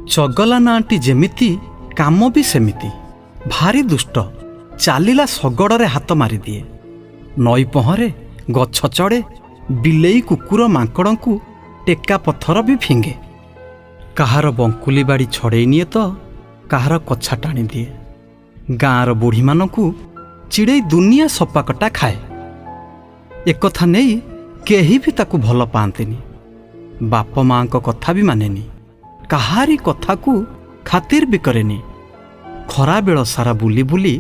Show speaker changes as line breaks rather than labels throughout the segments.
ଚଗଲା ନାଁଟି ଯେମିତି କାମ ବି ସେମିତି। ଭାରି ଦୁଷ୍ଟ, ଚାଲିଲା ଶଗଡ଼ରେ ହାତ ମାରିଦିଏ, ନଈ ପହଁରେ, ଗଛ ଚଢ଼େ, ବିଲେଇ କୁକୁର ମାଙ୍କଡ଼ଙ୍କୁ ଟେକା ପଥର ବି ଫିଙ୍ଗେ। କାହାର ବଙ୍କୁଲି ବାଡ଼ି ଛଡ଼େଇ ନିଏ ତ କାହାର କଛା ଟାଣିଦିଏ। ଗାଁର ବୁଢ଼ୀମାନଙ୍କୁ ଚିଡ଼େଇ ଦୁନିଆ ସପାକଟା ଖାଏ। ଏକଥା ନେଇ କେହି ବି ତାକୁ ଭଲ ପାଆନ୍ତିନି। ବାପ ମାଆଙ୍କ କଥା ବି ମାନେନି, କାହାରି କଥାକୁ ଖାତିର ବି କରେନି। ଖରାବେଳ ସାରା ବୁଲି ବୁଲି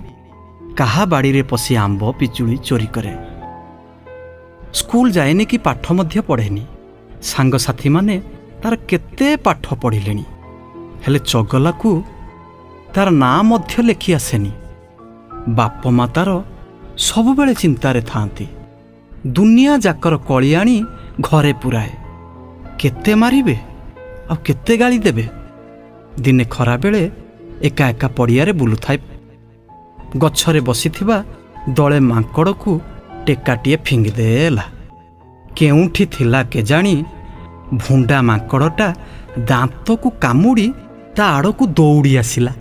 କାହା ବାଡ଼ିରେ ପଶି ଆମ୍ବ ପିଜୁଳି ଚୋରି କରେ। ସ୍କୁଲ ଯାଏନି କି ପାଠ ମଧ୍ୟ ପଢ଼େନି। ସାଙ୍ଗସାଥୀମାନେ ତାର କେତେ ପାଠ ପଢ଼ିଲେଣି, ହେଲେ ଚଗଲାକୁ ତାର ନାଁ ମଧ୍ୟ ଲେଖି ଆସେନି। ବାପ ମା ତାର ସବୁବେଳେ ଚିନ୍ତାରେ ଥାଆନ୍ତି। ଦୁନିଆ ଯାକର କଳି ଆଣି ଘରେ ପୁରାଏ। କେତେ ମାରିବେ ଆଉ କେତେ ଗାଳି ଦେବେ। ଦିନେ ଖରାବେଳେ ଏକା ଏକା ପଡ଼ିଆରେ ବୁଲୁଥାଏ। ଗଛରେ ବସିଥିବା ଦଳେ ମାଙ୍କଡ଼କୁ ଟେକାଟିଏ ଫିଙ୍ଗିଦେଲା। କେଉଁଠି ଥିଲା କେଜାଣି ଭୁଣ୍ଡା ମାଙ୍କଡ଼ଟା ଦାନ୍ତକୁ କାମୁଡ଼ି ତା ଆଡ଼କୁ ଦୌଡ଼ି ଆସିଲା।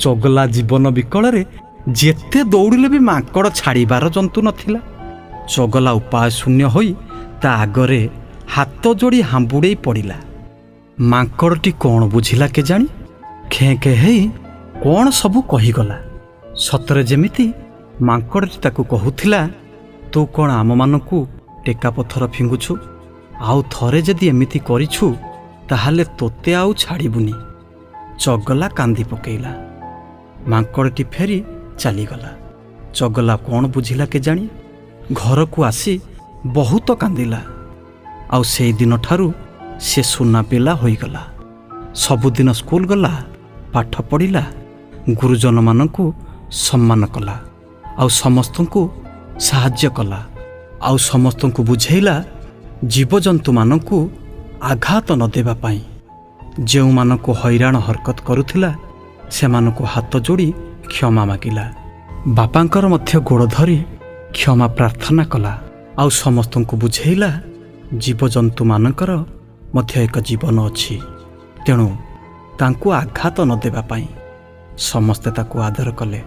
ଚଗଲା ଜୀବନ ବିକଳରେ ଯେତେ ଦୌଡ଼ିଲେ ବି ମାଙ୍କଡ଼ ଛାଡ଼ିବାର ଜନ୍ତୁ ନଥିଲା। ଚଗଲା ଉପାୟ ଶୂନ୍ୟ ହୋଇ ତା ଆଗରେ ହାତ ଯୋଡ଼ି ହାମ୍ବୁଡ଼େଇ ପଡ଼ିଲା। ମାଙ୍କଡ଼ଟି କ'ଣ ବୁଝିଲା କେଜାଣି, ଖେଁ ଖେଁ ହେଇ କ'ଣ ସବୁ କହିଗଲା। ସତରେ ଯେମିତି ମାଙ୍କଡ଼ଟି ତାକୁ କହୁଥିଲା, ତୁ କ'ଣ ଆମମାନଙ୍କୁ ଟେକା ପଥର ଫିଙ୍ଗୁଛୁ? ଆଉ ଥରେ ଯଦି ଏମିତି କରିଛୁ ତାହେଲେ ତୋତେ ଆଉ ଛାଡ଼ିବୁନି। ଚଗଲା କାନ୍ଦି ପକେଇଲା। ମାଙ୍କଡ଼ଟି ଫେରି ଚାଲିଗଲା। ଚଗଲା କ'ଣ ବୁଝିଲା କେଜାଣି, ଘରକୁ ଆସି ବହୁତ କାନ୍ଦିଲା। ଆଉ ସେଇଦିନଠାରୁ ସେ ସୁନା ପିଲା ହୋଇଗଲା। ସବୁଦିନ ସ୍କୁଲ ଗଲା, ପାଠ ପଢ଼ିଲା, ଗୁରୁଜନମାନଙ୍କୁ ସମ୍ମାନ କଲା, ଆଉ ସମସ୍ତଙ୍କୁ ସାହାଯ୍ୟ କଲା, ଆଉ ସମସ୍ତଙ୍କୁ ବୁଝେଇଲା ଜୀବଜନ୍ତୁମାନଙ୍କୁ ଆଘାତ ନ ଦେବା ପାଇଁ। ଯେଉଁମାନଙ୍କୁ ହଇରାଣ ହରକତ କରୁଥିଲା ସେମାନଙ୍କୁ ହାତ ଯୋଡ଼ି କ୍ଷମା ମାଗିଲା। ବାପାଙ୍କର ମଧ୍ୟ ଗୋଡ଼ ଧରି କ୍ଷମା ପ୍ରାର୍ଥନା କଲା, ଆଉ ସମସ୍ତଙ୍କୁ ବୁଝେଇଲା ଜୀବଜନ୍ତୁମାନଙ୍କର ମଧ୍ୟ ଏକ ଜୀବନ ଅଛି, ତେଣୁ ତାଙ୍କୁ ଆଘାତ ନ ଦେବା ପାଇଁ। ସମସ୍ତେ ତାକୁ ଆଦର କଲେ,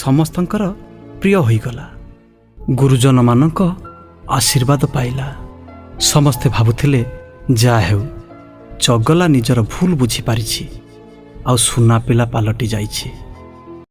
ସମସ୍ତଙ୍କର ପ୍ରିୟ ହୋଇଗଲା। ଗୁରୁଜନମାନଙ୍କ ଆଶୀର୍ବାଦ ପାଇଲା। ସମସ୍ତେ ଭାବୁଥିଲେ, ଯାହା ହେଉ ଚଗଲା ନିଜର ଭୁଲ ବୁଝିପାରିଛି ଆଉ ସୁନା ପିଲା ପାଲଟି ଯାଇଛି।